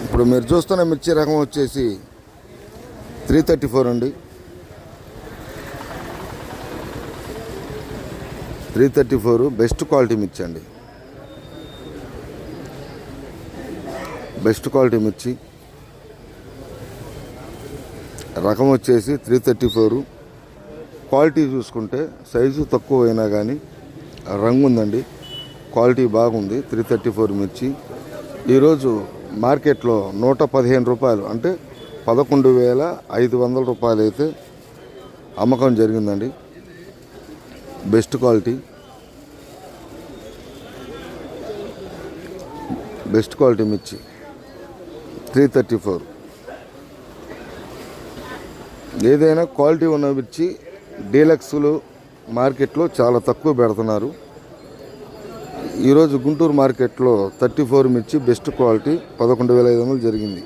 ఇప్పుడు మీరు చూస్తున్న మిర్చి రకం వచ్చేసి 334 అండి. 334 బెస్ట్ క్వాలిటీ మిర్చి అండి. బెస్ట్ క్వాలిటీ మిర్చి రకం వచ్చేసి 334. క్వాలిటీ చూసుకుంటే సైజు తక్కువ అయినా కానీ రంగు ఉందండి. క్వాలిటీ బాగుంది. 334 మిర్చి ఈరోజు మార్కెట్లో 115 రూపాయలు అంటే 11,500 రూపాయలు అయితే అమ్మకం జరిగిందండి. బెస్ట్ క్వాలిటీ మిర్చి 334. ఏదైనా క్వాలిటీ ఉన్న మిర్చి డీలక్స్లు మార్కెట్లో చాలా తక్కువ పెడుతున్నారు. ఈరోజు గుంటూరు మార్కెట్లో 34 మిర్చి బెస్ట్ క్వాలిటీ 11,500 జరిగింది.